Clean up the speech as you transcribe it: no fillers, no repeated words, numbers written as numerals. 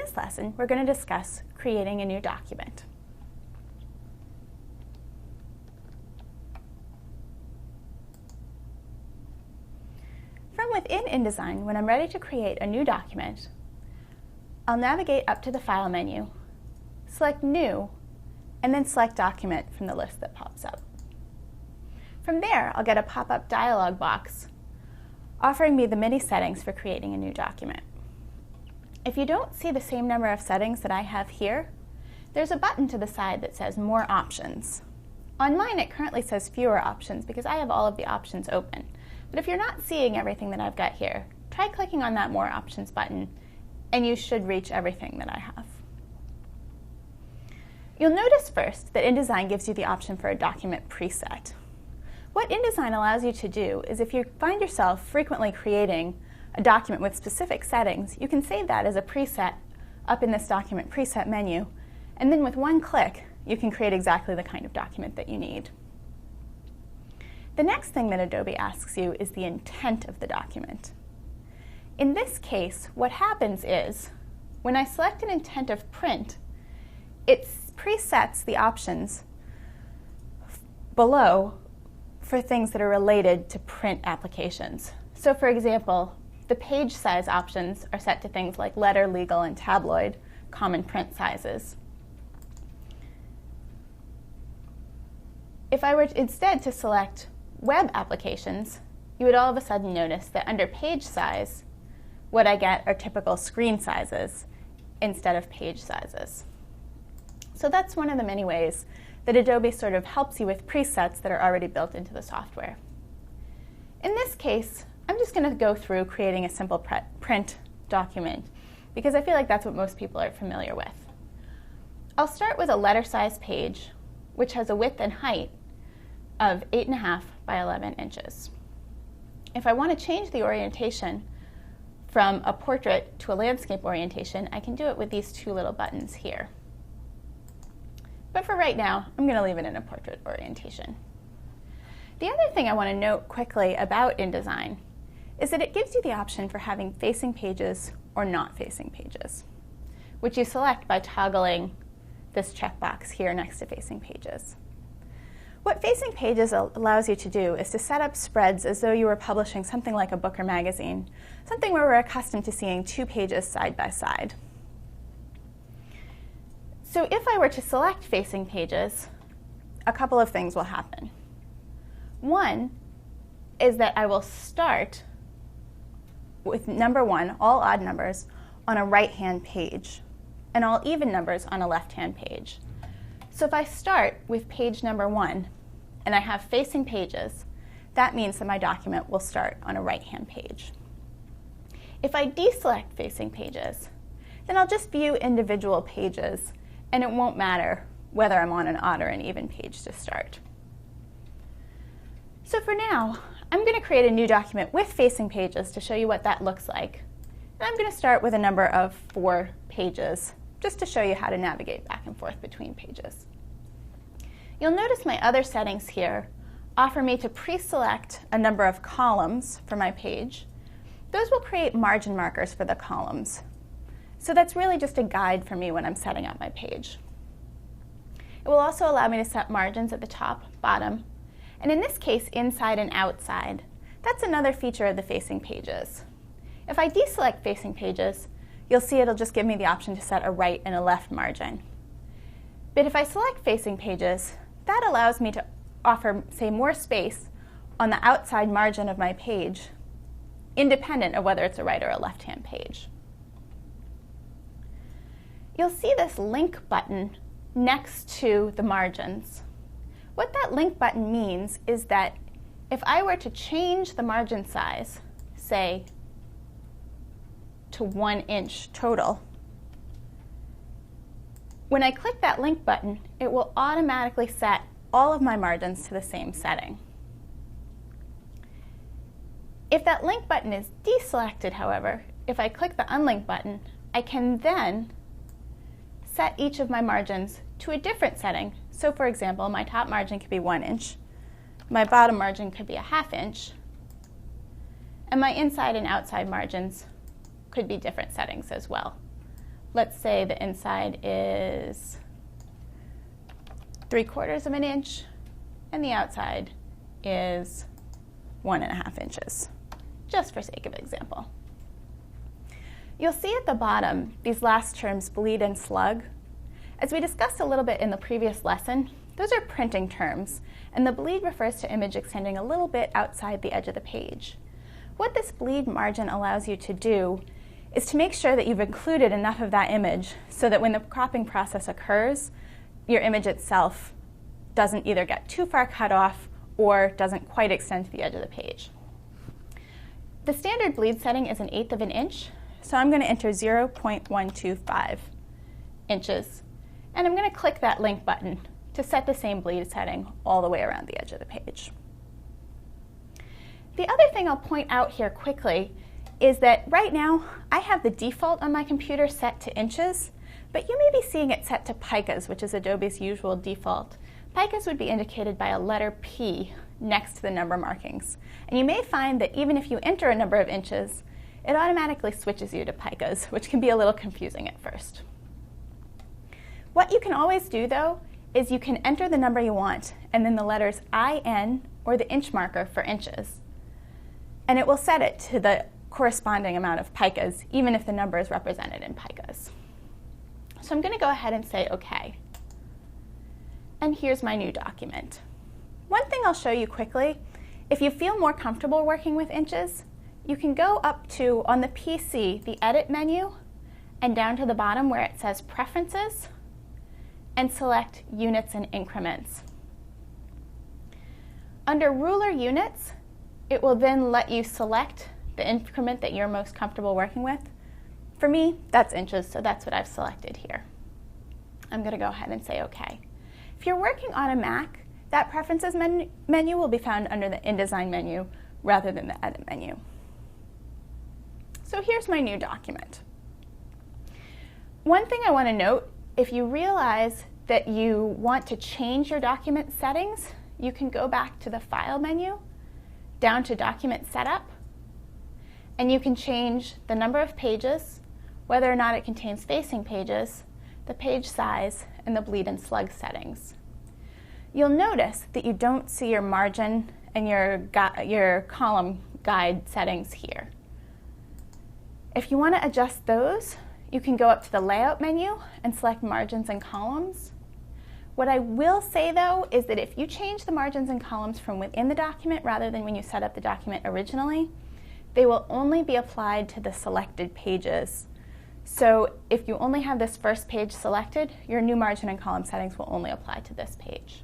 this lesson, we're going to discuss creating a new document. From within InDesign, when I'm ready to create a new document, I'll navigate up to the File menu, select New, and then select Document from the list that pops up. From there, I'll get a pop-up dialog box offering me the many settings for creating a new document. If you don't see the same number of settings that I have here, there's a button to the side that says More Options. On mine, it currently says Fewer Options because I have all of the options open. But if you're not seeing everything that I've got here, try clicking on that More Options button, and you should reach everything that I have. You'll notice first that InDesign gives you the option for a document preset. What InDesign allows you to do is if you find yourself frequently creating a document with specific settings, you can save that as a preset up in this Document Preset menu, and then with one click, you can create exactly the kind of document that you need. The next thing that Adobe asks you is the intent of the document. In this case, what happens is, when I select an intent of print, it presets the options below for things that are related to print applications. So for example, the page size options are set to things like letter, legal, and tabloid, common print sizes. If I were instead to select web applications, you would all of a sudden notice that under page size, what I get are typical screen sizes instead of page sizes. So that's one of the many ways that Adobe sort of helps you with presets that are already built into the software. In this case, I'm just going to go through creating a simple print document because I feel like that's what most people are familiar with. I'll start with a letter size page, which has a width and height of 8.5 by 11 inches. If I want to change the orientation from a portrait to a landscape orientation, I can do it with these two little buttons here. But for right now, I'm going to leave it in a portrait orientation. The other thing I want to note quickly about InDesign is that it gives you the option for having facing pages or not facing pages, which you select by toggling this checkbox here next to facing pages. What facing pages allows you to do is to set up spreads as though you were publishing something like a book or magazine, something where we're accustomed to seeing two pages side by side. So if I were to select facing pages, a couple of things will happen. One is that I will start with number 1, all odd numbers, on a right-hand page, and all even numbers on a left-hand page. So if I start with page number 1, and I have facing pages, that means that my document will start on a right-hand page. If I deselect facing pages, then I'll just view individual pages, and it won't matter whether I'm on an odd or an even page to start. So for now, I'm going to create a new document with facing pages to show you what that looks like. And I'm going to start with a number of 4 pages, just to show you how to navigate back and forth between pages. You'll notice my other settings here offer me to pre-select a number of columns for my page. Those will create margin markers for the columns. So that's really just a guide for me when I'm setting up my page. It will also allow me to set margins at the top, bottom, and in this case, inside and outside. That's another feature of the facing pages. If I deselect facing pages, you'll see it'll just give me the option to set a right and a left margin. But if I select facing pages, that allows me to offer, say, more space on the outside margin of my page, independent of whether it's a right or a left-hand page. You'll see this link button next to the margins. What that link button means is that if I were to change the margin size, say, to 1 inch total, when I click that link button, it will automatically set all of my margins to the same setting. If that link button is deselected, however, if I click the unlink button, I can then set each of my margins to a different setting. So for example, my top margin could be 1 inch, my bottom margin could be a 1/2 inch, and my inside and outside margins could be different settings as well. let's say the inside is 3/4 of an inch and the outside is 1.5 inches, just for sake of example. You'll see at the bottom these last terms, bleed and slug. As we discussed a little bit in the previous lesson, those are printing terms, and the bleed refers to image extending a little bit outside the edge of the page. What this bleed margin allows you to do is to make sure that you've included enough of that image so that when the cropping process occurs, your image itself doesn't either get too far cut off or doesn't quite extend to the edge of the page. The standard bleed setting is 1/8 of an inch, so I'm going to enter 0.125 inches, and I'm going to click that link button to set the same bleed setting all the way around the edge of the page. The other thing I'll point out here quickly is that right now I have the default on my computer set to inches, but you may be seeing it set to picas, which is Adobe's usual default. Picas would be indicated by a letter P next to the number markings. And you may find that even if you enter a number of inches, it automatically switches you to picas, which can be a little confusing at first. What you can always do, though, is you can enter the number you want and then the letters IN or the inch marker for inches. And it will set it to the corresponding amount of picas, even if the number is represented in picas. So I'm going to go ahead and say OK. And here's my new document. One thing I'll show you quickly, if you feel more comfortable working with inches, you can go up to, on the PC, the Edit menu, and down to the bottom where it says Preferences, and select Units and Increments. Under Ruler Units, it will then let you select the increment that you're most comfortable working with. For me, that's inches, so that's what I've selected here. I'm going to go ahead and say OK. If you're working on a Mac, that Preferences menu will be found under the InDesign menu rather than the Edit menu. So here's my new document. One thing I want to note, if you realize that you want to change your document settings, you can go back to the File menu, down to Document Setup, and you can change the number of pages, whether or not it contains facing pages, the page size, and the bleed and slug settings. You'll notice that you don't see your margin and your column guide settings here. If you want to adjust those, you can go up to the Layout menu and select Margins and Columns. What I will say, though, is that if you change the margins and columns from within the document rather than when you set up the document originally, they will only be applied to the selected pages. So if you only have this first page selected, your new margin and column settings will only apply to this page.